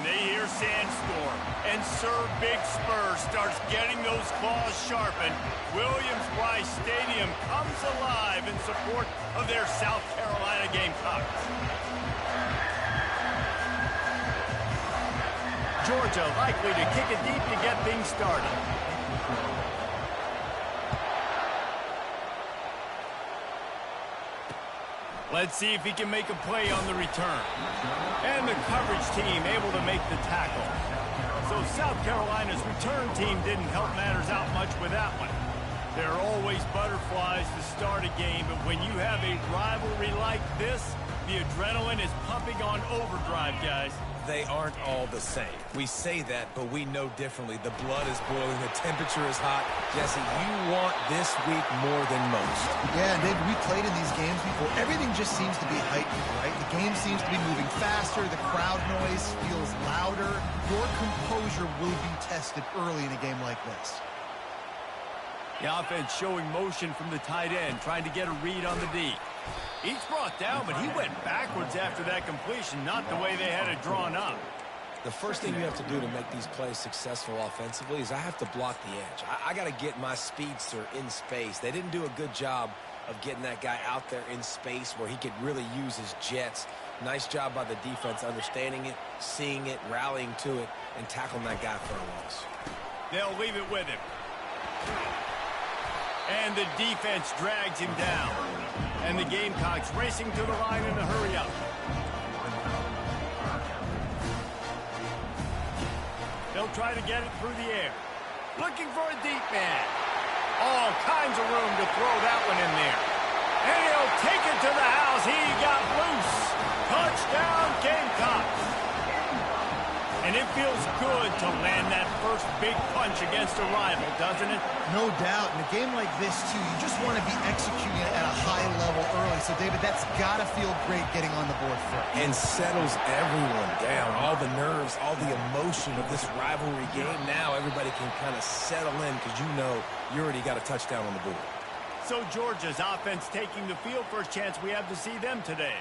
they hear Sandstorm, and Sir Big Spur starts getting those claws sharpened, Williams-Brice Stadium comes alive in support of their South Carolina Gamecocks. Georgia likely to kick it deep to get things started. Let's see if he can make a play on the return. And the coverage team able to make the tackle. So South Carolina's return team didn't help matters out much with that one. There are always butterflies to start a game, but when you have a rivalry like this, the adrenaline is pumping on overdrive, guys. They aren't all the same. We say that, but we know differently. The blood is boiling. The temperature is hot. Jesse, you want this week more than most. Yeah, and David, we played in these games before. Everything just seems to be heightened, right? The game seems to be moving faster. The crowd noise feels louder. Your composure will be tested early in a game like this. The offense showing motion from the tight end, trying to get a read on the D. He's brought down, but he went backwards after that completion, not the way they had it drawn up. The first thing you have to do to make these plays successful offensively is I have to block the edge. I got to get my speedster in space. They didn't do a good job of getting that guy out there in space where he could really use his jets. Nice job by the defense understanding it, seeing it, rallying to it, and tackling that guy for a loss. They'll leave it with him. And the defense drags him down. And the Gamecocks racing to the line in a hurry-up. They'll try to get it through the air. Looking for a deep man. All kinds of room to throw that one in there. And he'll take it to the house. He got loose. Touchdown, Gamecocks. And it feels good to land that first big punch against a rival, doesn't it? No doubt. In a game like this, too, you just want to be executing it at a high level early. So, David, that's got to feel great getting on the board first. And settles everyone down. All the nerves, all the emotion of this rivalry game. Now everybody can kind of settle in because you know you already got a touchdown on the board. So Georgia's offense taking the field. First chance we have to see them today.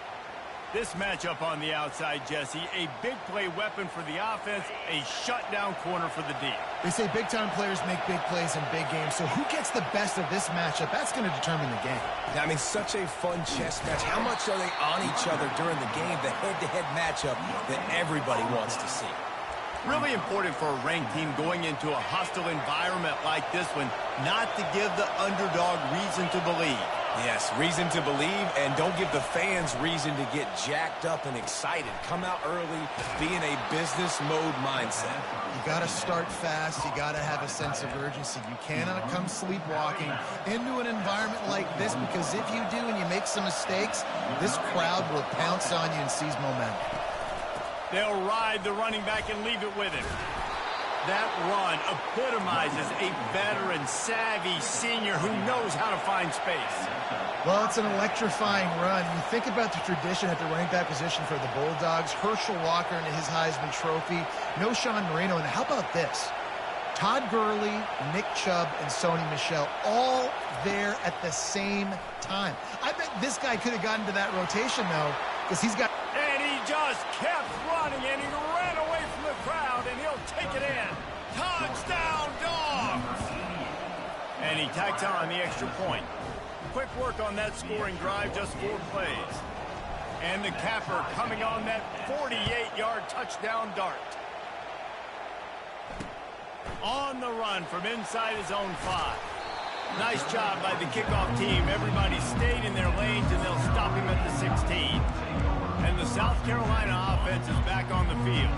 This matchup on the outside, Jesse, a big play weapon for the offense, a shutdown corner for the D. They say big-time players make big plays in big games, so who gets the best of this matchup? That's going to determine the game. I mean, such a fun chess match. How much are they on each other during the game, the head-to-head matchup that everybody wants to see? Really important for a ranked team going into a hostile environment like this one, not to give the underdog reason to believe. Yes, reason to believe, and don't give the fans reason to get jacked up and excited. Come out early, be in a business mode mindset. You got to start fast. You got to have a sense of urgency. You cannot come sleepwalking into an environment like this, because if you do and you make some mistakes, this crowd will pounce on you and seize momentum. They'll ride the running back and leave it with him. That run epitomizes a veteran, savvy senior who knows how to find space. Well, it's an electrifying run. You think about the tradition at the running back position for the Bulldogs. Herschel Walker and his Heisman Trophy. No Sean Marino. And how about this? Todd Gurley, Nick Chubb, and Sony Michel all there at the same time. I bet this guy could have gotten to that rotation, though, because he's got... And he just kept running, and he ran away from the crowd, and he'll take it in. Touchdown, Dogs! And he tacks on the extra point. Quick work on that scoring drive, just 4 plays. And the capper coming on that 48-yard touchdown dart. On the run from inside his own 5. Nice job by the kickoff team. Everybody stayed in their lanes, and they'll stop him at the 16. And the South Carolina offense is back on the field.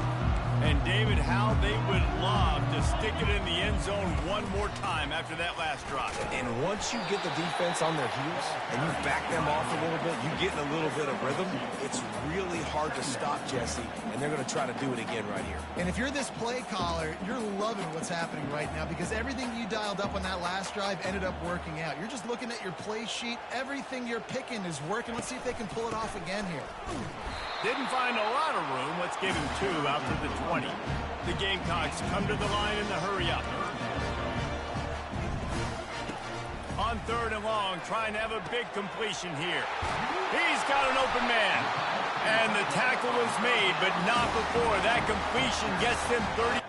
And, David, how they would love to stick it in the end zone one more time after that last drive. And once you get the defense on their heels and you back them off a little bit, you get in a little bit of rhythm, it's really hard to stop, Jesse, and they're going to try to do it again right here. And if you're this play caller, you're loving what's happening right now, because everything you dialed up on that last drive ended up working out. You're just looking at your play sheet. Everything you're picking is working. Let's see if they can pull it off again here. Didn't find a lot of room. Let's give him 2 out to the 20. The Gamecocks come to the line in the hurry-up. On 3rd and long, trying to have a big completion here. He's got an open man. And the tackle was made, but not before that completion gets them 30.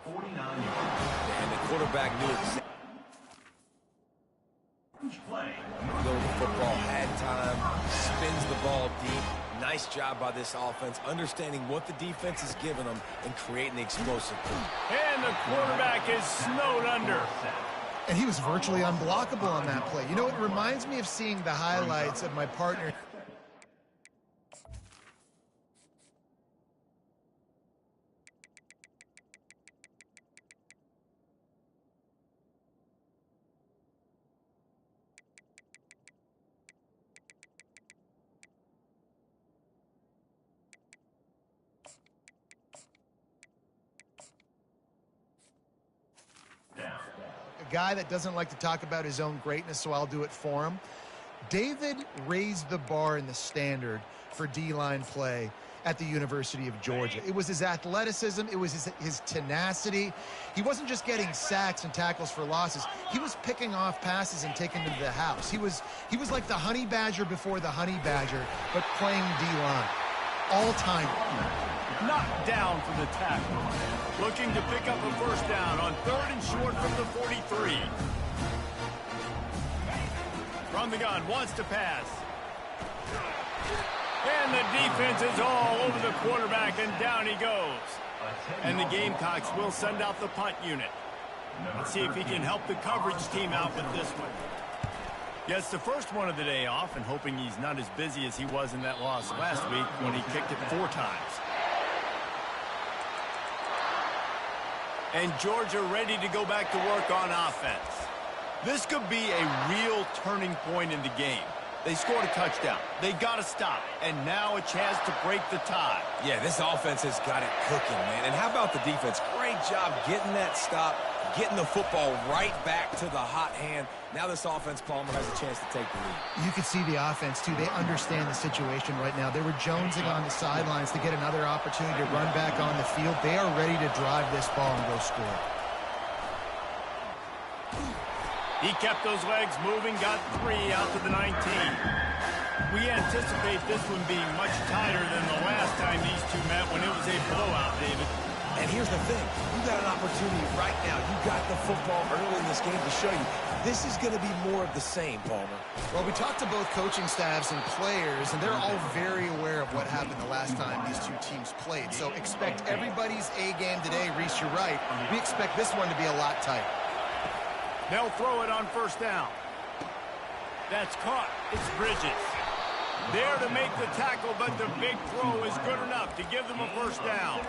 And the quarterback knew exactly. Go to football, had time, spins the ball deep. Nice job by this offense, understanding what the defense is giving them and creating the explosive play. And the quarterback is snowed under. And he was virtually unblockable on that play. You know, it reminds me of seeing the highlights of my partner. A guy that doesn't like to talk about his own greatness, so I'll do it for him. David raised the bar in the standard for D-line play at the University of Georgia. It was his athleticism. It was his tenacity. He wasn't just getting sacks and tackles for losses. He was picking off passes and taking them to the house. He was like the Honey Badger before the Honey Badger, but playing D-line. All-time. Knocked down for the tackle. Looking to pick up a first down on 3rd and short from the 43. From the gun, wants to pass. And the defense is all over the quarterback, and down he goes. And the Gamecocks will send out the punt unit. Let's see if he can help the coverage team out with this one. Gets the first one of the day off, and hoping he's not as busy as he was in that loss last week when he kicked it 4 times. And Georgia ready to go back to work on offense. This could be a real turning point in the game. They scored a touchdown. They got to stop. And now a chance to break the tie. Yeah, this offense has got it cooking, man. And how about the defense? Great job getting that stop, getting the football right back to the hot hand. Now this offense, Palmer, has a chance to take the lead. You could see the offense, too. They understand the situation right now. They were jonesing on the sidelines to get another opportunity to run back on the field. They are ready to drive this ball and go score. He kept those legs moving, got 3 out to the 19. We anticipate this one being much tighter than the last time these two met when it was a blowout, David. And here's the thing. You got an opportunity right now. You got the football early in this game to show you. This is going to be more of the same, Palmer. Well, we talked to both coaching staffs and players, and they're all very aware of what happened the last time these two teams played. So expect everybody's A game today. Reese, you're right. We expect this one to be a lot tighter. They'll throw it on first down. That's caught. It's Bridges. There to make the tackle, but the big throw is good enough to give them a first down.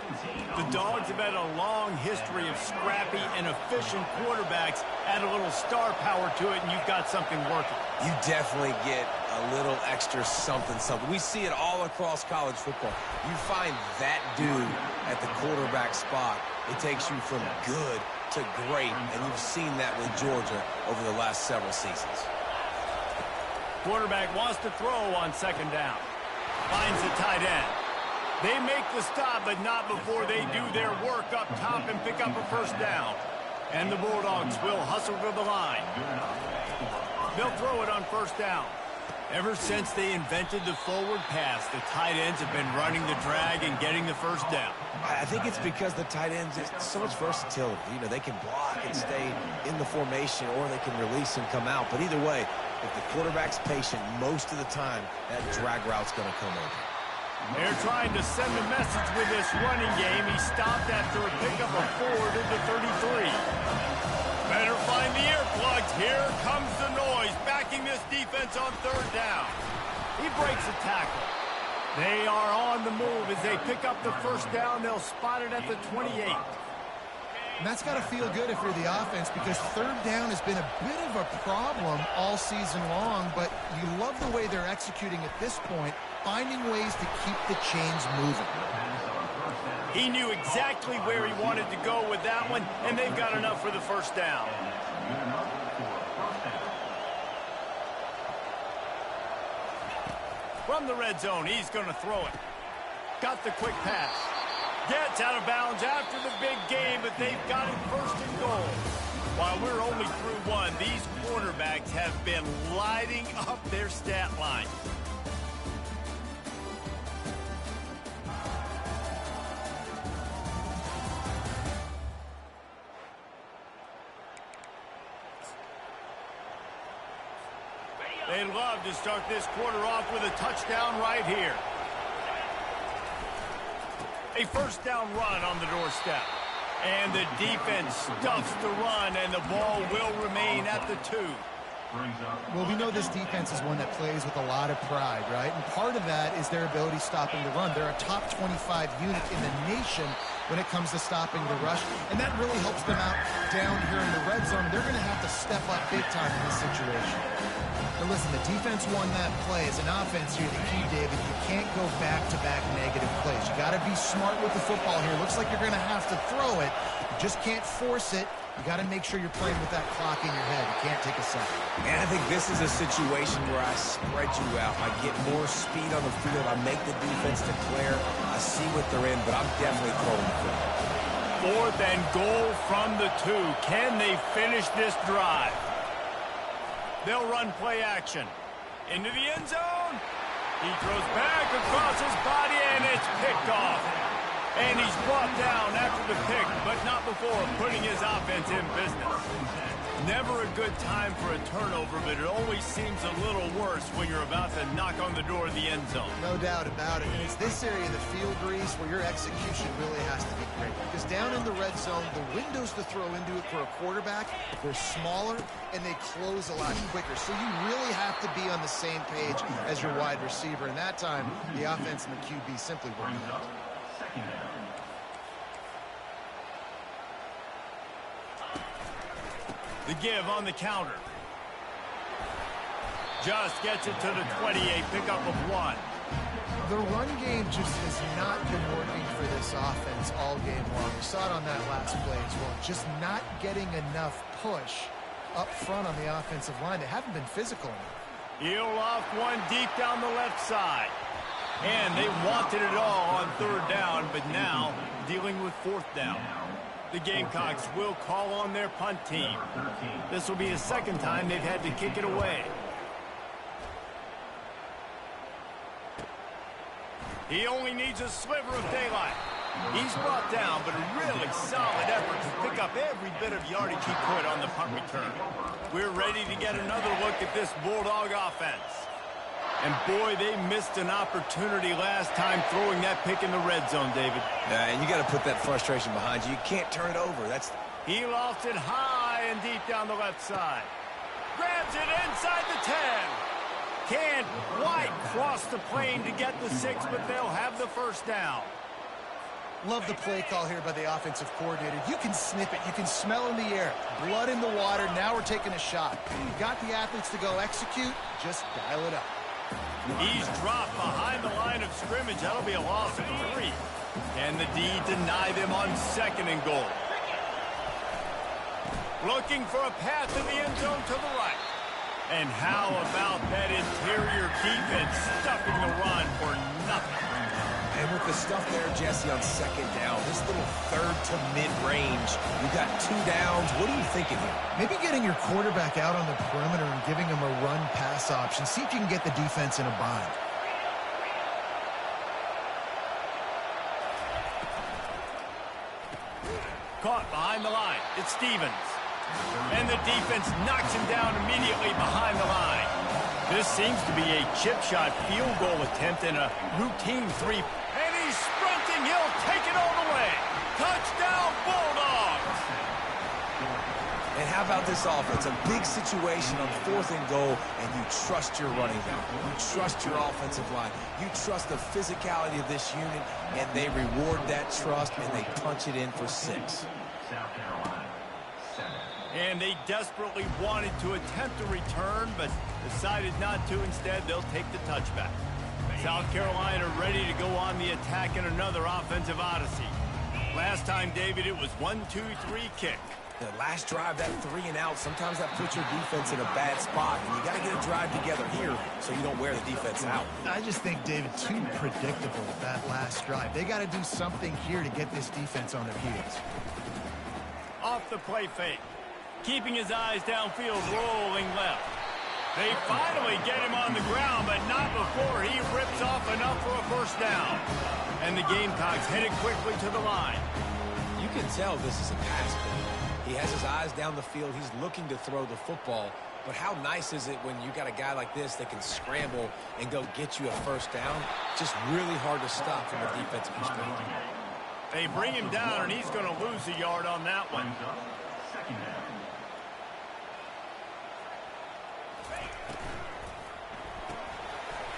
The Dogs have had a long history of scrappy and efficient quarterbacks. Add a little star power to it, and you've got something working. You definitely get a little extra something. We see it all across college football. You find that dude at the quarterback spot, it takes you from good to great, and you've seen that with Georgia over the last several seasons. Quarterback wants to throw on second down. Finds the tight end. They make the stop, but not before they do their work up top and pick up a first down. And the Bulldogs will hustle to the line. They'll throw it on first down. Ever since they invented the forward pass, the tight ends have been running the drag and getting the first down. I think it's because the tight ends, it's so much versatility. You know, they can block and stay in the formation, or they can release and come out. But either way, if the quarterback's patient most of the time, that drag route's going to come over. They're trying to send a message with this running game. He stopped after a pickup of 4 to the 33. Better find the earplugs. Here comes the noise, backing this defense on third down. He breaks a tackle. They are on the move as they pick up the first down. They'll spot it at the 28. And that's got to feel good if you're the offense, because third down has been a bit of a problem all season long, but you love the way they're executing at this point, finding ways to keep the chains moving. He knew exactly where he wanted to go with that one, and they've got enough for the first down. From the red zone, he's going to throw it. Got the quick pass. Gets out of bounds after the big game, but they've got it first and goal. While we're only through one, these quarterbacks have been lighting up their stat line. They'd love to start this quarter off with a touchdown right here. A first down run on the doorstep. And the defense stuffs the run, and the ball will remain at the 2. Well, we know this defense is one that plays with a lot of pride, right? And part of that is their ability stopping the run. They're a top 25 unit in the nation when it comes to stopping the rush, and that really helps them out down here in the red zone. They're going to have to step up big time in this situation. Now listen, the defense won that play. As an offense here, the key, David, you can't go back-to-back negative plays. You got to be smart with the football here. Looks like you're going to have to throw it. You just can't force it. You got to make sure you're playing with that clock in your head. You can't take a sack. And I think this is a situation where I spread you out. I get more speed on the field. I make the defense declare. I see what they're in, but I'm definitely throwing the football. 4th and goal from the 2. Can they finish this drive? They'll run play action. Into the end zone. He throws back across his body, and it's picked off. And he's brought down after the pick, but not before putting his offense in business. Never a good time for a turnover, but it always seems a little worse when you're about to knock on the door of the end zone. No doubt about it. And it's this area of the field, Grease, where your execution really has to be great. Because down in the red zone, the windows to throw into it for a quarterback, they're smaller and they close a lot quicker. So you really have to be on the same page as your wide receiver. And that time, the offense and the QB simply weren't. The give on the counter. Just gets it to the 28, pickup of 1. The run game just has not been working for this offense all game long. We saw it on that last play as well. Just not getting enough push up front on the offensive line. They haven't been physical enough. He'll loft one deep down the left side. And they wanted it all on 3rd down, but now dealing with 4th down. The Gamecocks will call on their punt team. This will be the 2nd time they've had to kick it away. He only needs a sliver of daylight. He's brought down, but a really solid effort to pick up every bit of yardage he could on the punt return. We're ready to get another look at this Bulldog offense. And boy, they missed an opportunity last time throwing that pick in the red zone, David. And you got to put that frustration behind you. You can't turn it over. He lofts it high and deep down the left side. Grabs it inside the 10. Can't quite cross the plane to get the 6, but they'll have the first down. Love the play call here by the offensive coordinator. You can sniff it. You can smell in the air. Blood in the water. Now we're taking a shot. You got the athletes to go execute. Just dial it up. He's dropped behind the line of scrimmage. That'll be a loss of 3. Can the D deny them on 2nd and goal? Looking for a path to the end zone to the right. And how about that interior defense stuffing the run for nothing? And with the stuff there, Jesse, on 2nd down, this little 3rd to mid-range, you've got 2 downs. What are you thinking here? Maybe getting your quarterback out on the perimeter and giving him a run-pass option. See if you can get the defense in a bind. Caught behind the line. It's Stevens. And the defense knocks him down immediately behind the line. This seems to be a chip shot field goal attempt in a routine 3. And he's sprinting. He'll take it all the way. Touchdown, Bulldogs! And how about this offense? A big situation on 4th and goal, and you trust your running back. You trust your offensive line. You trust the physicality of this unit, and they reward that trust, and they punch it in for 6. And they desperately wanted to attempt a return, but decided not to. Instead, they'll take the touchback. South Carolina ready to go on the attack in another offensive odyssey. Last time, David, it was 1-2-3 kick. The last drive, that 3 and out, sometimes that puts your defense in a bad spot, and you got to get a drive together here so you don't wear the defense out. I just think, David, too predictable, that last drive. They got to do something here to get this defense on their heels. Off the play fake. Keeping his eyes downfield, rolling left. They finally get him on the ground, but not before he rips off enough for a first down. And the Gamecocks headed quickly to the line. You can tell this is a pass play. He has his eyes down the field. He's looking to throw the football. But how nice is it when you got a guy like this that can scramble and go get you a first down? Just really hard to stop from a defensive perspective. They bring him down, and he's going to lose a yard on that one.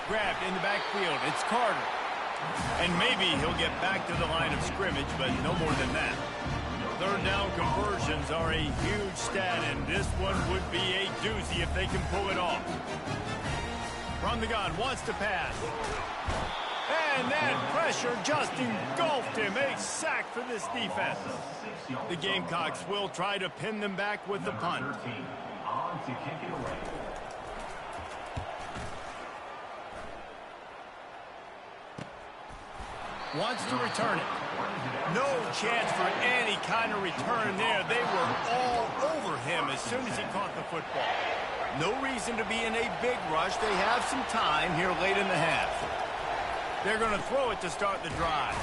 Grabbed in the backfield. It's Carter. And maybe he'll get back to the line of scrimmage, but no more than that. Third down conversions are a huge stat, and this one would be a doozy if they can pull it off. From the gun, wants to pass. And that pressure just engulfed him. A sack for this defense. The Gamecocks will try to pin them back with the punt. Wants to return it. No chance for any kind of return there. They were all over him as soon as he caught the football. No reason to be in a big rush. They have some time here late in the half. They're going to throw it to start the drive.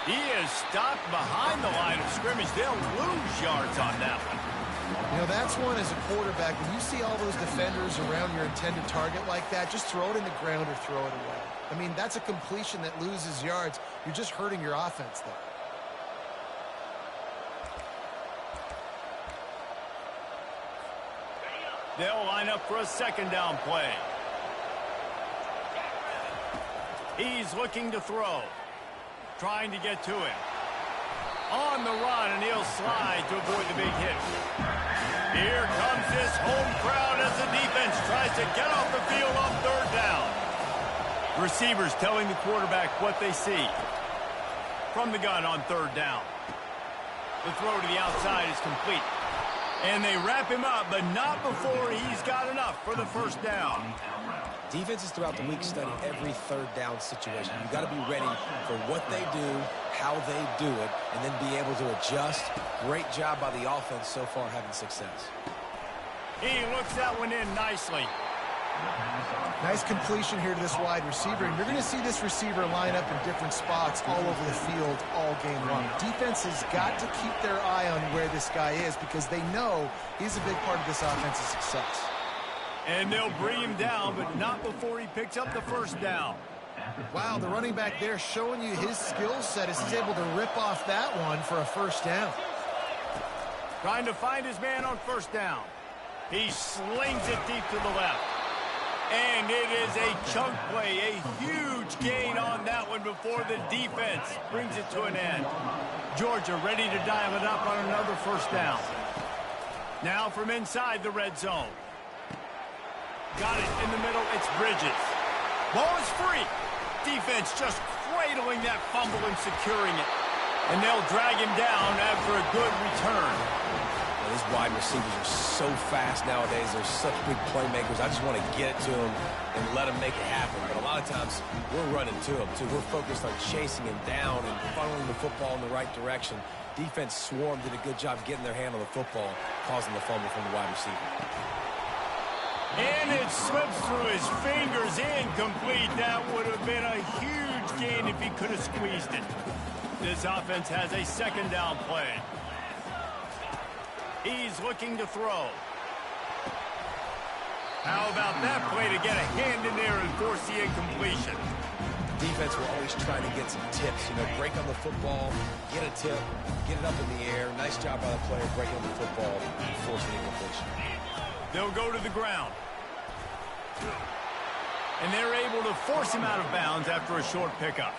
He is stopped behind the line of scrimmage. They'll lose yards on that one. You know, that's one as a quarterback. When you see all those defenders around your intended target like that, just throw it in the ground or throw it away. I mean, that's a completion that loses yards. You're just hurting your offense there. They'll line up for a second down play. He's looking to throw. Trying to get to him. On the run, and he'll slide to avoid the big hit. Here comes this home crowd as the defense tries to get off the field on third down. Receivers telling the quarterback what they see. From the gun on third down. The throw to the outside is complete. And they wrap him up, but not before he's got enough for the first down. Defenses throughout the week study every third down situation. You got to be ready for what they do, how they do it, and then be able to adjust. Great job by the offense so far having success. He looks that one in nicely. Nice completion here to this wide receiver, and you're going to see this receiver line up in different spots all over the field all game long. Defense has got to keep their eye on where this guy is because they know he's a big part of this offense's success. And they'll bring him down, but not before he picks up the first down. Wow, the running back there showing you his skill set as he's able to rip off that one for a first down. Trying to find his man on first down. He slings it deep to the left. And it is a chunk play, a huge gain on that one before the defense brings it to an end. Georgia ready to dial it up on another first down. Now from inside the red zone. Got it in the middle, it's Bridges. Ball is free. Defense just cradling that fumble and securing it. And they'll drag him down after a good return. Well, these wide receivers are so fast nowadays. They're such big playmakers. I just want to get it to them and let them make it happen. But a lot of times, we're running to them, too. We're focused on chasing him down and funneling the football in the right direction. Defense swarmed, did a good job getting their hand on the football, causing the fumble from the wide receiver. And it slips through his fingers, incomplete. That would have been a huge gain if he could have squeezed it. This offense has a second down play. He's looking to throw. How about that play to get a hand in there and force the incompletion? Defense will always try to get some tips. You know, break on the football, get a tip, get it up in the air. Nice job by the player breaking on the football and forcing the incompletion. They'll go to the ground. And they're able to force him out of bounds after a short pickup.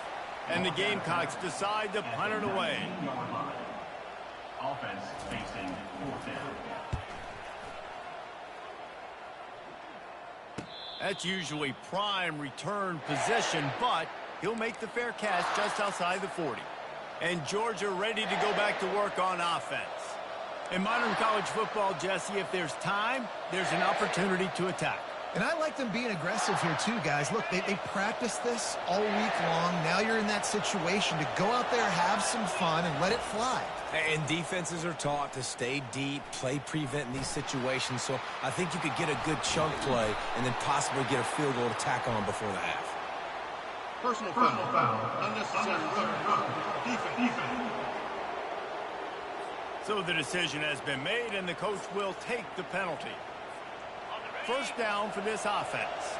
And the Gamecocks decide to punt it away. That's usually prime return position, but he'll make the fair catch just outside the 40. And Georgia ready to go back to work on offense. In modern college football, Jesse, if there's time, there's an opportunity to attack. And I like them being aggressive here too, guys. Look, they practice this all week long. Now you're in that situation to go out there, have some fun, and let it fly. And defenses are taught to stay deep, play prevent in these situations. So I think you could get a good chunk play and then possibly get a field goal to tack on before the half. Personal foul. Unnecessary defense. So the decision has been made, and the coach will take the penalty. First down for this offense.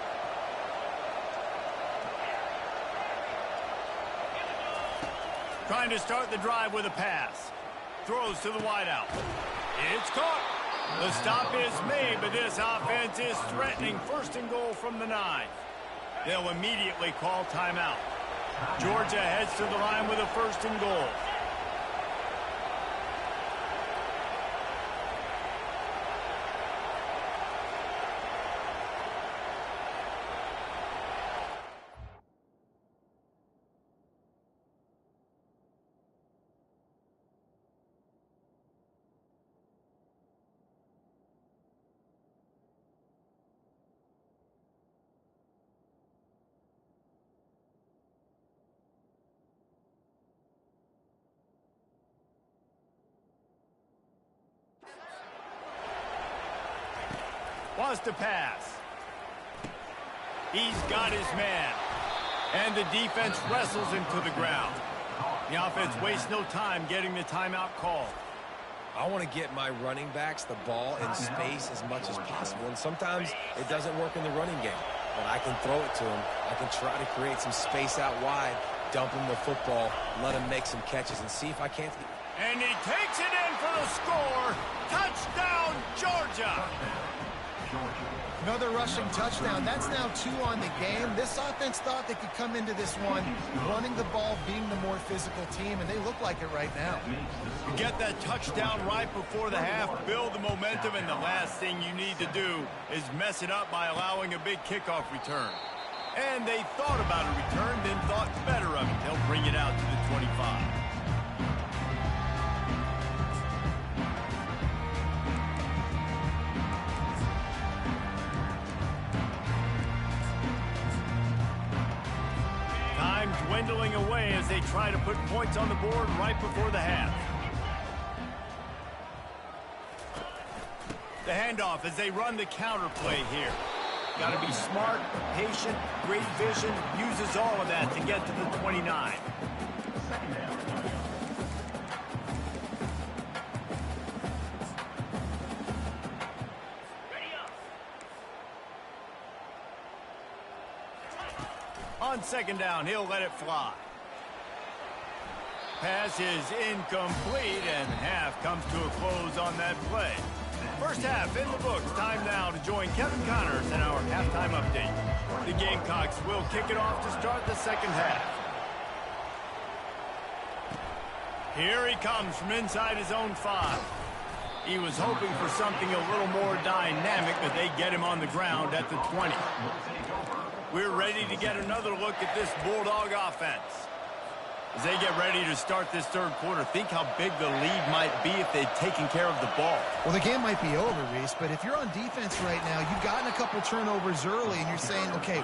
Trying to start the drive with a pass. Throws to the wideout. It's caught. The stop is made, but this offense is threatening first and goal from the 9. They'll immediately call timeout. Georgia heads to the line with a first and goal. Wants to pass. He's got his man. And the defense wrestles him to the ground. The offense wastes no time getting the timeout called. I want to get my running backs the ball in space as much as possible. And sometimes it doesn't work in the running game. But I can throw it to him. I can try to create some space out wide, dump him the football, let him make some catches, and see if I can't. And he takes it in for the score. Touchdown, Georgia. Another rushing touchdown. That's now 2 on the game. This offense thought they could come into this one running the ball, being the more physical team, and they look like it right now. You get that touchdown right before the half, build the momentum, and the last thing you need to do is mess it up by allowing a big kickoff return. And they thought about a return, then thought better of it. They'll bring it out to the 25. Dwindling away as they try to put points on the board right before the half. The handoff as they run the counter play here. Got to be smart, patient, great vision, uses all of that to get to the 29. On second down, he'll let it fly. Pass is incomplete, and half comes to a close on that play. First half in the books. Time now to join Kevin Connors in our halftime update. The Gamecocks will kick it off to start the second half. Here he comes from inside his own 5. He was hoping for something a little more dynamic, but they get him on the ground at the 20. We're ready to get another look at this Bulldog offense. As they get ready to start this third quarter, think how big the lead might be if they'd taken care of the ball. Well, the game might be over, Reese, but if you're on defense right now, you've gotten a couple turnovers early, and you're saying, okay,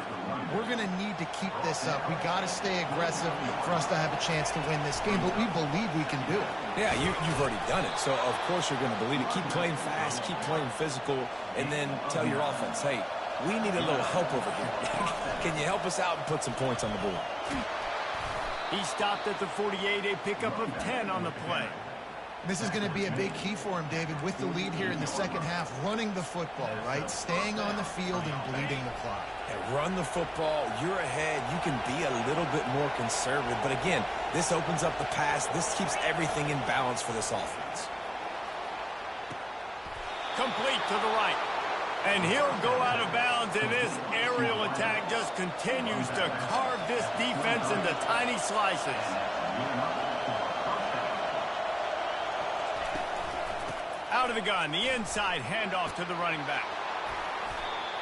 we're going to need to keep this up. We got to stay aggressive for us to have a chance to win this game, but we believe we can do it. Yeah, you've already done it, so of course you're going to believe it. Keep playing fast, keep playing physical, and then tell your offense, hey, we need a little help over here. Can you help us out and put some points on the board? He stopped at the 48, a pickup of 10 on the play. This is going to be a big key for him, David, with the lead here in the second half, running the football, right? Staying on the field and bleeding the clock. Yeah, run the football. You're ahead. You can be a little bit more conservative. But again, this opens up the pass. This keeps everything in balance for this offense. Complete to the right. And he'll go out of bounds, and this aerial attack just continues to carve this defense into tiny slices. Out of the gun, the inside handoff to the running back.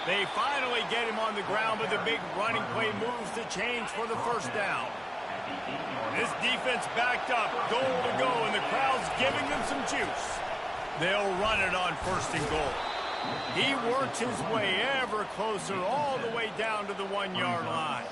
They finally get him on the ground, but the big running play moves the chains for the first down. This defense backed up, goal to go, and the crowd's giving them some juice. They'll run it on 1st and goal. He works his way ever closer all the way down to the 1-yard line.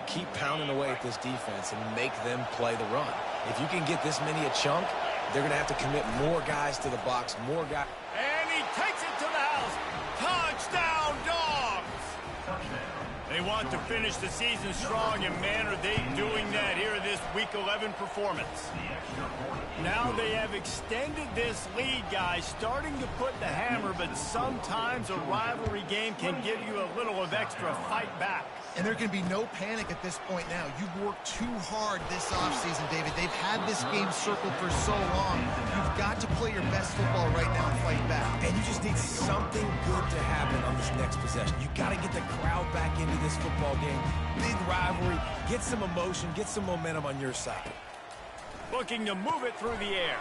Keep pounding away at this defense and make them play the run. If you can get this many a chunk, they're going to have to commit more guys to the box, more guys. And he takes it to the house. Touchdown, Dogs! They want to finish the season strong, and man, are they doing that here in this Week 11 performance. Now they have extended this lead, guys, starting to put the hammer, but sometimes a rivalry game can give you a little of extra fight back. And there can be no panic at this point now. You've worked too hard this offseason, David. They've had this game circled for so long. You've got to play your best football right now and fight back. And you just need something good to happen on this next possession. You got to get the crowd back into this football game. Big rivalry. Get some emotion. Get some momentum on your side. Looking to move it through the air.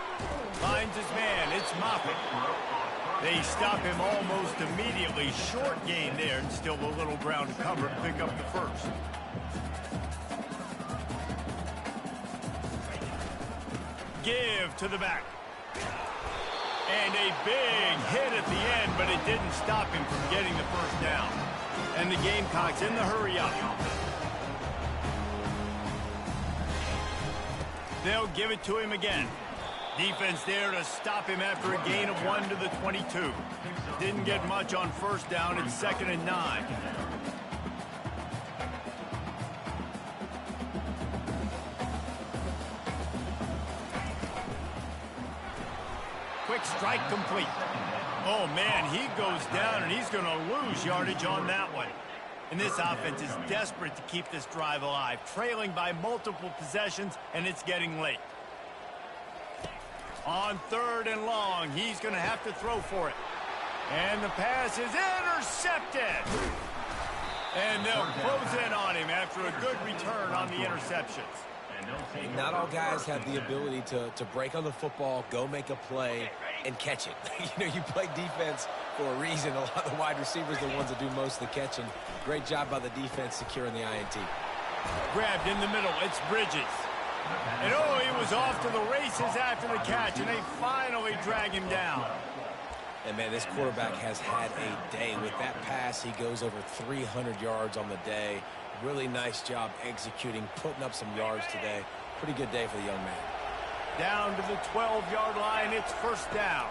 Finds his man. It's Moffitt. They stop him almost immediately. Short gain there, and still a little ground to cover to pick up the first. Give to the back. And a big hit at the end, but it didn't stop him from getting the first down. And the Gamecocks in the hurry up. They'll give it to him again. Defense there to stop him after a gain of 1 to the 22. Didn't get much on 1st down. It's 2nd and 9. Quick strike complete. Oh, man, he goes down, and he's going to lose yardage on that one. And this offense is desperate to keep this drive alive, trailing by multiple possessions, and it's getting late. On 3rd and long, he's going to have to throw for it. And the pass is intercepted. And they'll close in on him after a good return on the interceptions. Not all guys have the ability to break on the football, go make a play, and catch it. You play defense for a reason. A lot of the wide receivers are the ones that do most of the catching. Great job by the defense securing the INT. Grabbed in the middle. It's Bridges. And oh, he was off to the races after the catch, and they finally drag him down. And man, this quarterback has had a day. With that pass, he goes over 300 yards on the day. Really nice job executing, putting up some yards today. Pretty good day for the young man. Down to the 12-yard line, it's 1st down.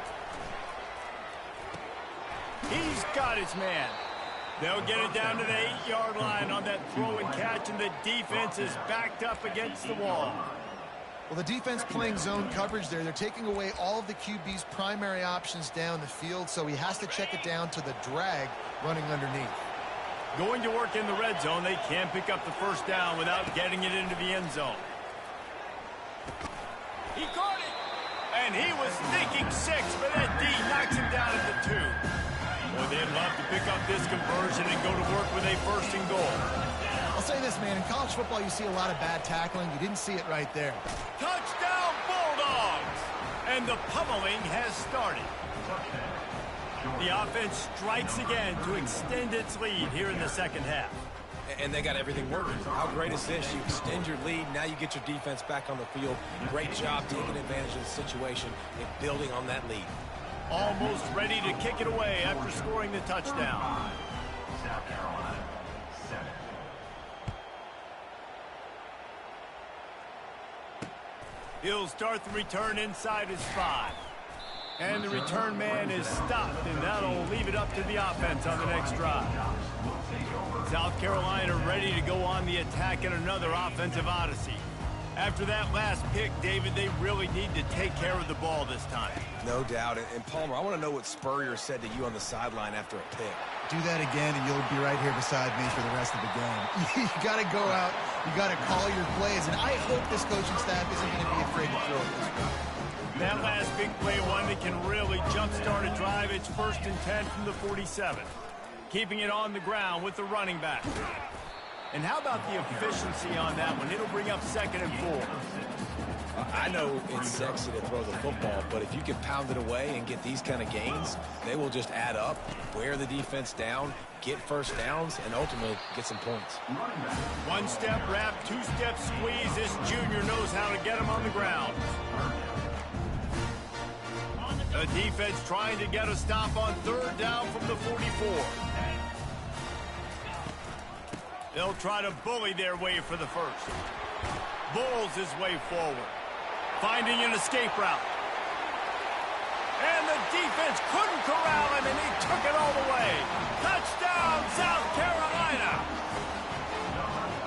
He's got his man. They'll get it down to the 8-yard line on that throw and catch, and the defense is backed up against the wall. Well, the defense playing zone coverage there. They're taking away all of the QB's primary options down the field, so he has to check it down to the drag running underneath. Going to work in the red zone. They can't pick up the 1st down without getting it into the end zone. He caught it, and he was thinking 6, but that D knocks him down at the 2. Boy, they'd love to pick up this conversion and go to work with a 1st and goal. I'll say this, man. In college football, you see a lot of bad tackling. You didn't see it right there. Touchdown, Bulldogs! And the pummeling has started. The offense strikes again to extend its lead here in the 2nd half. And they got everything working. How great is this? You extend your lead. Now you get your defense back on the field. Great job taking advantage of the situation and building on that lead. Almost ready to kick it away after scoring the touchdown. South Carolina, 7. He'll start the return inside his 5. And the return man is stopped, and that'll leave it up to the offense on the next drive. South Carolina ready to go on the attack in another offensive odyssey. After that last pick, David, they really need to take care of the ball this time. No doubt. And Palmer, I want to know what Spurrier said to you on the sideline after a pick. Do that again, and you'll be right here beside me for the rest of the game. You got to go out. You got to call your plays, and I hope this coaching staff isn't going to be afraid to throw this one. That last big play, one that can really jumpstart a drive. It's 1st and 10 from the 47. Keeping it on the ground with the running back. And how about the efficiency on that one? It'll bring up 2nd and 4. I know it's sexy to throw the football, but if you can pound it away and get these kind of gains, they will just add up, wear the defense down, get first downs, and ultimately get some points. One-step wrap, two-step squeeze. This junior knows how to get him on the ground. The defense trying to get a stop on third down from the 44. They'll try to bully their way for the first. Bulls his way forward. Finding an escape route. And the defense couldn't corral him, and he took it all the way. Touchdown, South Carolina!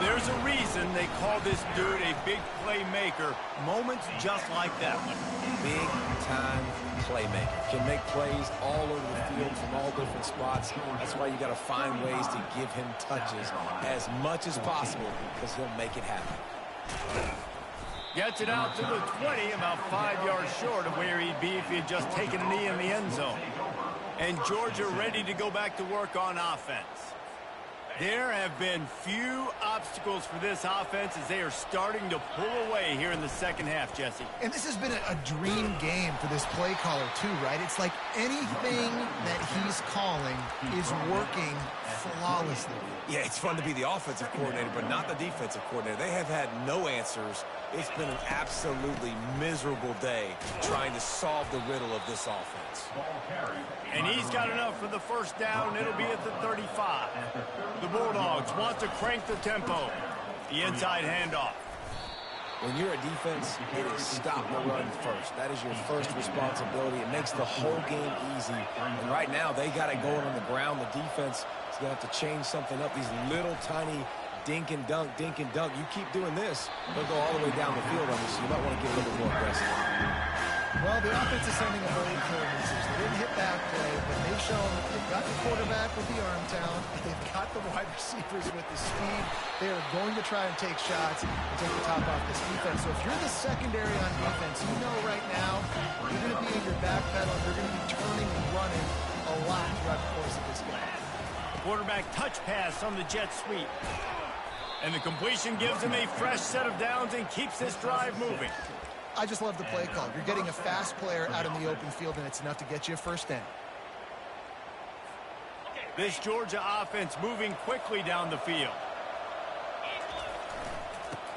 There's a reason they call this dude a big playmaker. Moments just like that one. Big-time playmaker. Can make plays all over the field from all different spots. That's why you got to find ways to give him touches as much as possible, because he'll make it happen. Gets it out to the 20, about 5 yards short of where he'd be if he had just taken a knee in the end zone. And Georgia ready to go back to work on offense. There have been few obstacles for this offense as they are starting to pull away here in the second half, Jesse. And this has been a dream game for this play caller, too, right? It's like anything that he's calling is working flawlessly. Yeah, it's fun to be the offensive coordinator, but not the defensive coordinator. They have had no answers. It's been an absolutely miserable day trying to solve the riddle of this offense. And he's got enough for the first down. It'll be at the 35. The Bulldogs want to crank the tempo. The inside handoff. When you're a defense, it is stop the run first. That is your first responsibility. It makes the whole game easy. And right now, they got it going on the ground. The defense is going to have to change something up. These little tiny dink and dunk, dink and dunk. You keep doing this, they'll go all the way down the field on you, so you might want to get a little bit more aggressive. Well, the offense is sending a very clear message. They didn't hit back play, but they've shown they've got the quarterback with the arm talent. They've got the wide receivers with the speed. They are going to try and take shots and take the top off this defense. So if you're the secondary on defense, you know right now you're going to be in your back pedal and you're going to be turning and running a lot throughout the course of this game. Quarterback touch pass on the jet sweep. And the completion gives him a fresh set of downs and keeps this drive moving. I just love the play call. You're getting a fast player out in the open field, and it's enough to get you a first down. This Georgia offense moving quickly down the field.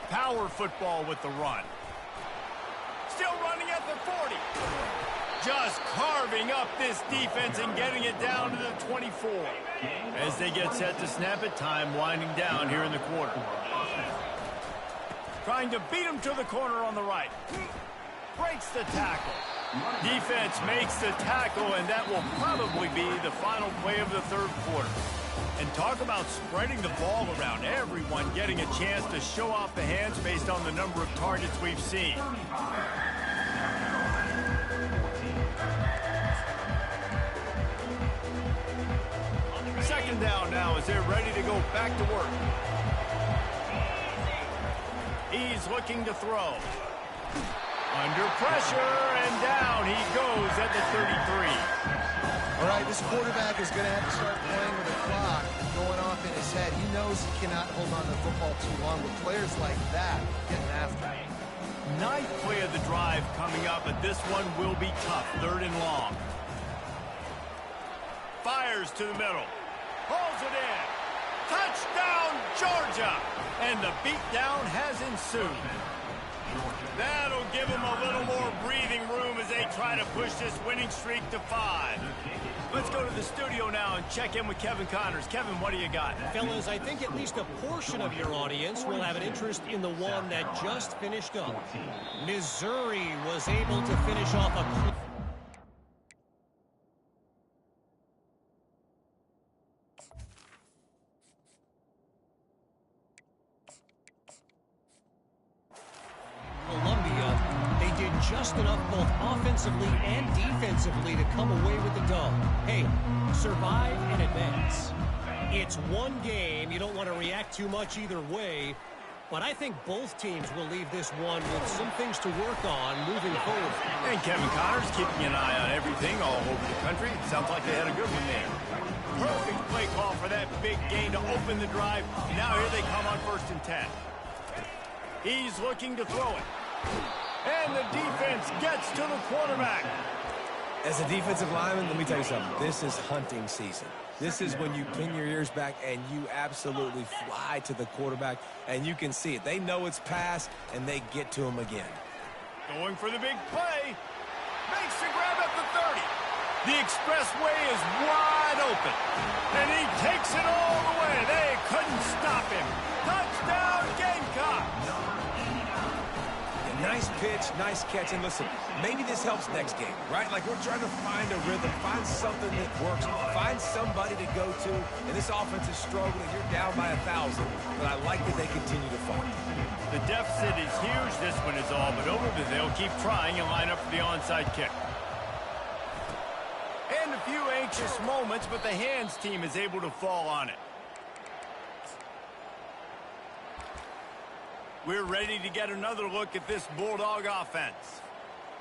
Power football with the run. Still running at the 40. Just carving up this defense and getting it down to the 24. As they get set to snap it, time winding down here in the quarter. Trying to beat him to the corner on the right. Breaks the tackle. Defense makes the tackle, and that will probably be the final play of the third quarter. And talk about spreading the ball around. Everyone getting a chance to show off the hands based on the number of targets we've seen. Second down now as they're ready to go back to work. He's looking to throw. Under pressure, and down he goes at the 33. All right, this quarterback is going to have to start playing with a clock going off in his head. He knows he cannot hold on to the football too long with players like that getting after him. Ninth play of the drive coming up, but this one will be tough. Third and long. Fires to the middle. Pulls it in. Touchdown, Georgia! And the beatdown has ensued. That'll give them a little more breathing room as they try to push this winning streak to 5. Let's go to the studio now and check in with Kevin Connors. Kevin, what do you got? Fellas, I think at least a portion of your audience will have an interest in the one that just finished up. Missouri was able to finish off a... Columbia, they did just enough both offensively and defensively to come away with the dub. Hey, survive and advance. It's one game. You don't want to react too much either way, but I think both teams will leave this one with some things to work on moving forward. And Kevin Connors keeping an eye on everything all over the country. Sounds like they had a good one there. Perfect play call for that big gain to open the drive. Now here they come on 1st and 10. He's looking to throw it. And the defense gets to the quarterback. As a defensive lineman, let me tell you something. This is hunting season. This is when you pin your ears back and you absolutely fly to the quarterback, and you can see it. They know it's pass, and they get to him again. Going for the big play. Makes the grab at the 30. The expressway is wide open. And he takes it all the way. They couldn't stop him. Touchdown, Gamecocks. Nice pitch, nice catch, and listen, maybe this helps next game, right? Like we're trying to find a rhythm, find something that works, find somebody to go to, and this offense is struggling. You're down by 1,000, but I like that they continue to fight. The deficit is huge, this one is all, but over there they'll keep trying and line up for the onside kick. And a few anxious moments, but the hands team is able to fall on it. We're ready to get another look at this Bulldog offense.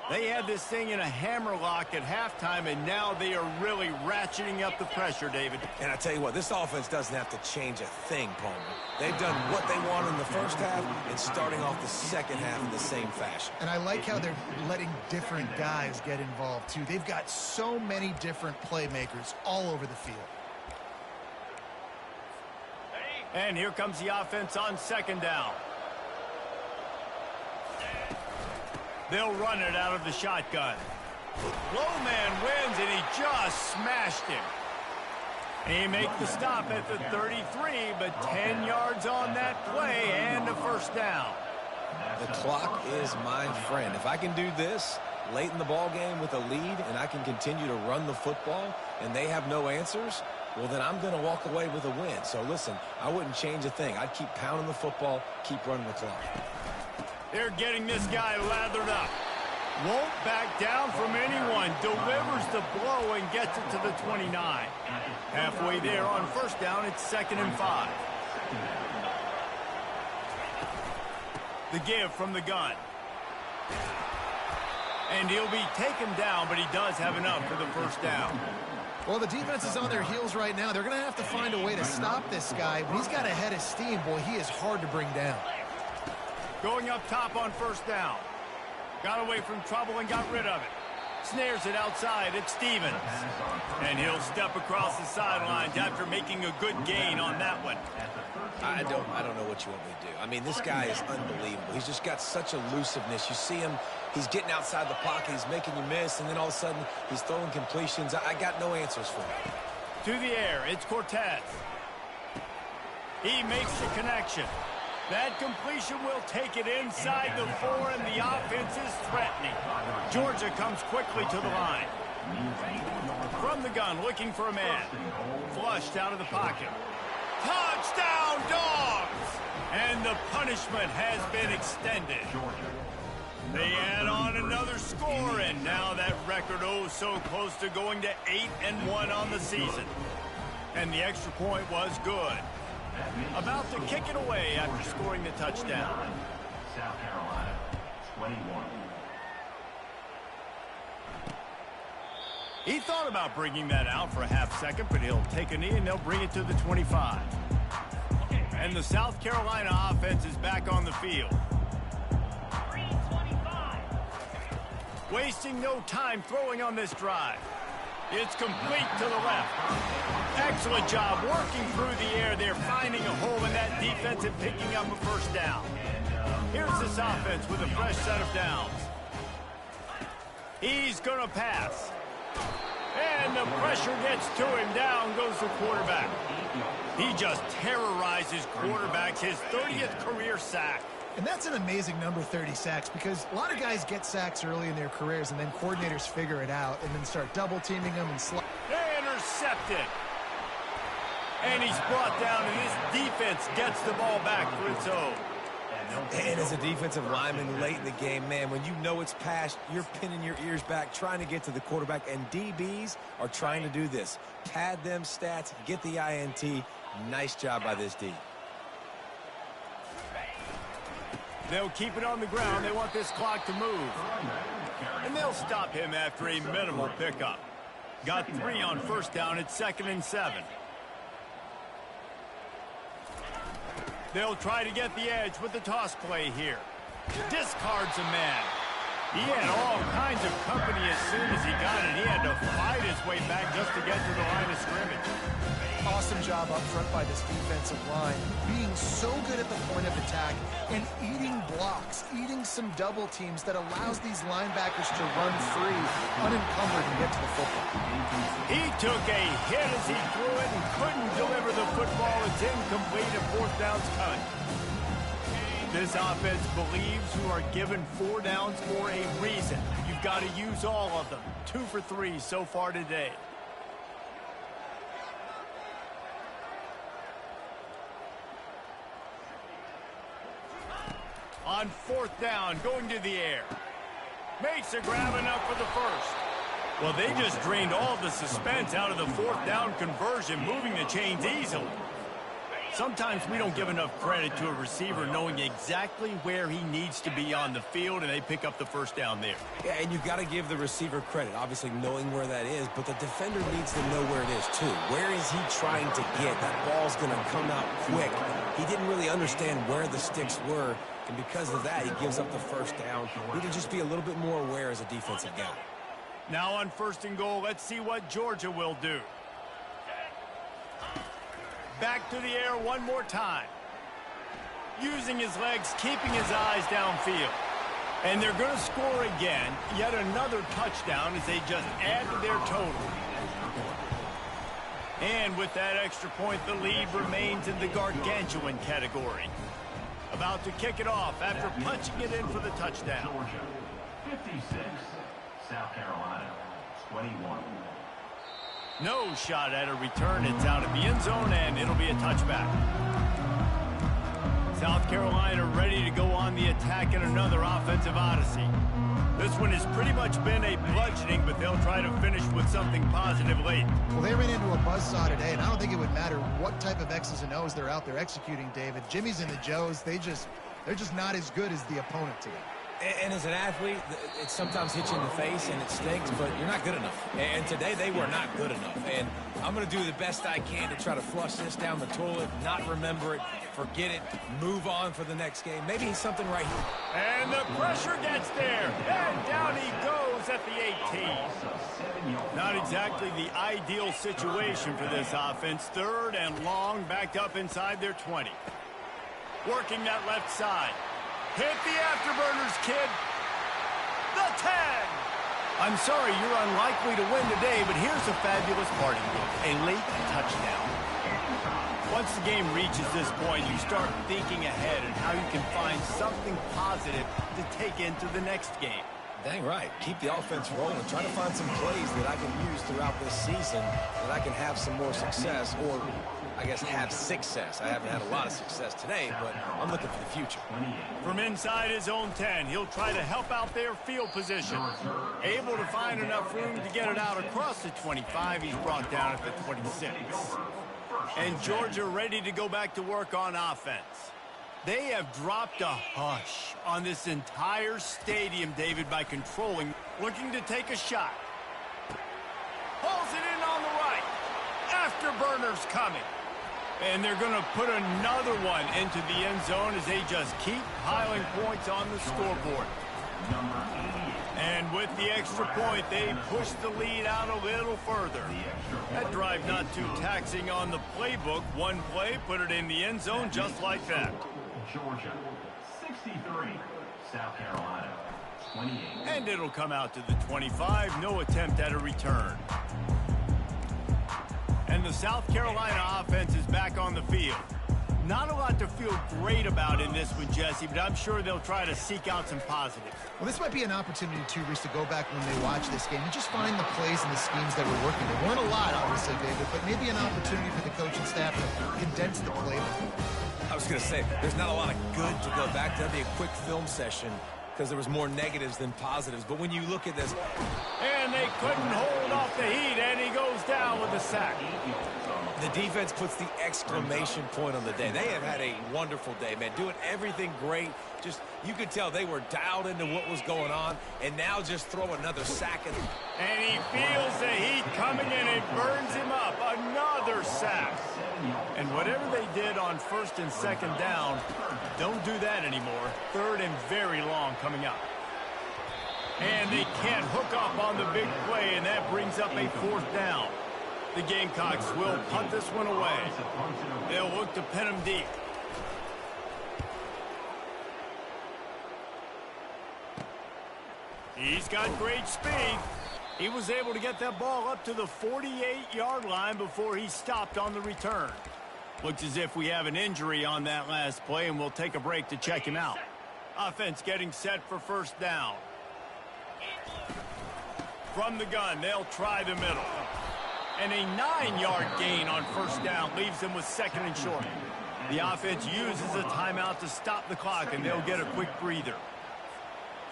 They had this thing in a hammerlock at halftime, and now they are really ratcheting up the pressure, David. And I tell you what, this offense doesn't have to change a thing, Palmer. They've done what they want in the first half and starting off the second half in the same fashion. And I like how they're letting different guys get involved, too. They've got so many different playmakers all over the field. And here comes the offense on second down. They'll run it out of the shotgun. Low man wins, and he just smashed him. He makes the stop at the 33, but 10 yards on that play and a first down. The clock is my friend. If I can do this late in the ball game with a lead and I can continue to run the football and they have no answers, well, then I'm going to walk away with a win. So, listen, I wouldn't change a thing. I'd keep pounding the football, keep running the clock. They're getting this guy lathered up. Won't back down from anyone. Delivers the blow and gets it to the 29. Halfway there on first down, it's 2nd and 5. The give from the gun. And he'll be taken down, but he does have enough for the first down. Well, the defense is on their heels right now. They're going to have to find a way to stop this guy. When he's got a head of steam, boy, he is hard to bring down. Going up top on first down. Got away from trouble and got rid of it. Snares it outside. It's Stevens. And he'll step across the sidelines after making a good gain on that one. I don't know what you want me to do. I mean, this guy is unbelievable. He's just got such elusiveness. You see him, he's getting outside the pocket, he's making you miss, and then all of a sudden he's throwing completions. I got no answers for him. To the air, it's Cortez. He makes the connection. That completion will take it inside the 4, and the offense is threatening. Georgia comes quickly to the line. From the gun, looking for a man. Flushed out of the pocket. Touchdown, Dogs! And the punishment has been extended. They add on another score, and now that record so close to going to 8-1 on the season. And the extra point was good. About to kick it away after scoring the touchdown. South Carolina, 21. He thought about bringing that out for a half second, but he'll take a knee and they'll bring it to the 25. And the South Carolina offense is back on the field. Wasting no time throwing on this drive. It's complete to the left. Excellent job working through the air there, finding a hole in that defense and picking up a first down. Here's this offense with a fresh set of downs. He's going to pass. And the pressure gets to him. Down goes the quarterback. He just terrorizes quarterbacks, his 30th career sack. And that's an amazing number, 30 sacks, because a lot of guys get sacks early in their careers, and then coordinators figure it out and then start double-teaming them and intercepted. And he's brought down, and his defense gets the ball back for its own. And as a defensive lineman late in the game, man, when you know it's past, you're pinning your ears back, trying to get to the quarterback, and DBs are trying to do this. Pad them stats, get the INT. Nice job by this D. They'll keep it on the ground. They want this clock to move. And they'll stop him after a minimal pickup. Got 3 on first down. It's 2nd and 7. They'll try to get the edge with the toss play here. Discards a man. He had all kinds of company as soon as he got it. He had to fight his way back just to get to the line of scrimmage. Awesome job up front by this defensive line, being so good at the point of attack and eating blocks, eating some double teams that allows these linebackers to run free, unencumbered, and get to the football. He took a hit as he threw it and couldn't deliver the football. It's incomplete and fourth down's cut. This offense believes you are given 4 downs for a reason. You've got to use all of them. 2 for 3 so far today. On fourth down, going to the air. Makes a grab enough for the first. Well, they just drained all the suspense out of the fourth down conversion, moving the chains easily. Sometimes we don't give enough credit to a receiver knowing exactly where he needs to be on the field, and they pick up the first down there. Yeah, and you've got to give the receiver credit, obviously knowing where that is, but the defender needs to know where it is too. Where is he trying to get? That ball's going to come out quick. He didn't really understand where the sticks were, and because of that, he gives up the first down. We need to just be a little bit more aware as a defensive guy. Now on first and goal, let's see what Georgia will do. Back to the air one more time. Using his legs, keeping his eyes downfield. And they're going to score again. Yet another touchdown as they just add to their total. And with that extra point, the lead remains in the gargantuan category. About to kick it off after punching it in for the touchdown. Georgia, 56. South Carolina, 21. No shot at a return. It's out of the end zone, and it'll be a touchback. South Carolina ready to go on the attack in another offensive odyssey. This one has pretty much been a bludgeoning, but they'll try to finish with something positive late. Well, they ran into a buzzsaw today, and I don't think it would matter what type of X's and O's they're out there executing, David. Jimmy's and the Joes, they're just not as good as the opponent today. And as an athlete, it sometimes hits you in the face and it stinks, but you're not good enough. And today they were not good enough. And I'm going to do the best I can to try to flush this down the toilet, not remember it, forget it, move on for the next game. Maybe it's something right here. And the pressure gets there. And down he goes at the 18. Not exactly the ideal situation for this offense. Third and long, backed up inside their 20. Working that left side. Hit the afterburners, kid. The 10. I'm sorry you're unlikely to win today, but here's a fabulous parting gift. A late touchdown. Once the game reaches this point, you start thinking ahead and how you can find something positive to take into the next game. Dang right. Keep the offense rolling. Try to find some plays that I can use throughout this season that I can have some more success, or I guess have success. I haven't had a lot of success today, but I'm looking for the future. From inside his own 10, he'll try to help out their field position. Able to find enough room to get it out across the 25. He's brought down at the 26. And Georgia ready to go back to work on offense. They have dropped a hush on this entire stadium, David, by controlling. Looking to take a shot. Pulls it in on the right. Afterburners coming. And they're going to put another one into the end zone as they just keep piling points on the scoreboard. And with the extra point, they push the lead out a little further. That drive not too taxing on the playbook. One play, put it in the end zone just like that. Georgia, 63. South Carolina, 28. And it'll come out to the 25. No attempt at a return. And the South Carolina offense is back on the field. Not a lot to feel great about in this one, Jesse, but I'm sure they'll try to seek out some positives. Well, this might be an opportunity, too, Reese, to go back when they watch this game and just find the plays and the schemes that were working. There weren't a lot, obviously, David, but maybe an opportunity for the coaching staff to condense the playbook. I was going to say, there's not a lot of good to go back to. That'd be a quick film session because there was more negatives than positives. But when you look at this... And they couldn't hold off the heat, and he goes down with a sack. The defense puts the exclamation point on the day. They have had a wonderful day, man. Doing everything great. Just, you could tell they were dialed into what was going on, and now just throw another sack at them. And he feels the heat coming in. It burns him up. Another sack. And whatever they did on first and second down, don't do that anymore. Third and very long coming up. And they can't hook up on the big play, and that brings up a 4th down. The Gamecocks will punt this one away. They'll look to pin him deep. He's got great speed. He was able to get that ball up to the 48-yard line before he stopped on the return. Looks as if we have an injury on that last play, and we'll take a break to check him out. Offense getting set for 1st down. From the gun, they'll try the middle. And a 9-yard gain on 1st down leaves them with 2nd and short. The offense uses a timeout to stop the clock, and they'll get a quick breather.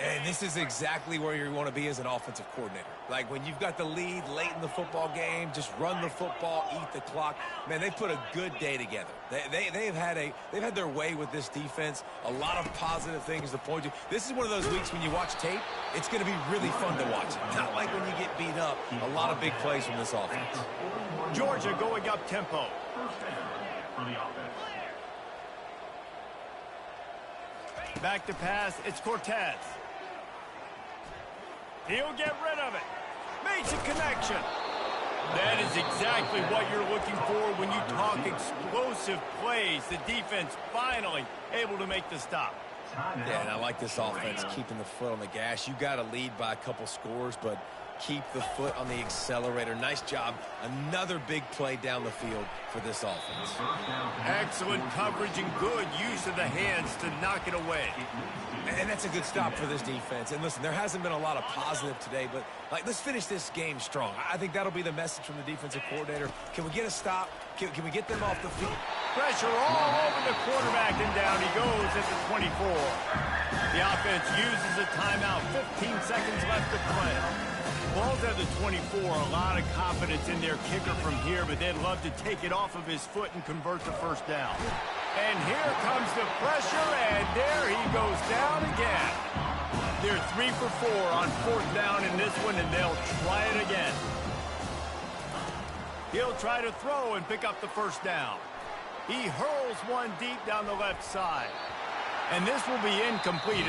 And this is exactly where you want to be as an offensive coordinator. Like when you've got the lead late in the football game, just run the football, eat the clock. Man, they've put a good day together. They've had their way with this defense. A lot of positive things to point to. This is one of those weeks when you watch tape, it's going to be really fun to watch. Not like when you get beat up. A lot of big plays from this offense. Georgia going up tempo. For the offense. Back to pass, it's Cortez. He'll get rid of it. Makes a connection. That is exactly what you're looking for when you talk explosive plays. The defense finally able to make the stop. Yeah, and I like this offense keeping the foot on the gas. You got to lead by a couple scores, but keep the foot on the accelerator. Nice job. Another big play down the field for this offense. Excellent coverage and good use of the hands to knock it away. And that's a good stop for this defense. And listen, there hasn't been a lot of positive today, but let's finish this game strong. I think that'll be the message from the defensive coordinator. Can we get a stop? Can we get them off the field? Pressure all over the quarterback, and down he goes at the 24. The offense uses a timeout. 15 seconds left to play. Ball's at the 24. A lot of confidence in their kicker from here, but they'd love to take it off of his foot and convert the 1st down. And here comes the pressure, and there he goes down again. They're 3 for 4 on 4th down in this one, and they'll try it again. He'll try to throw and pick up the 1st down. He hurls one deep down the left side. And this will be incomplete.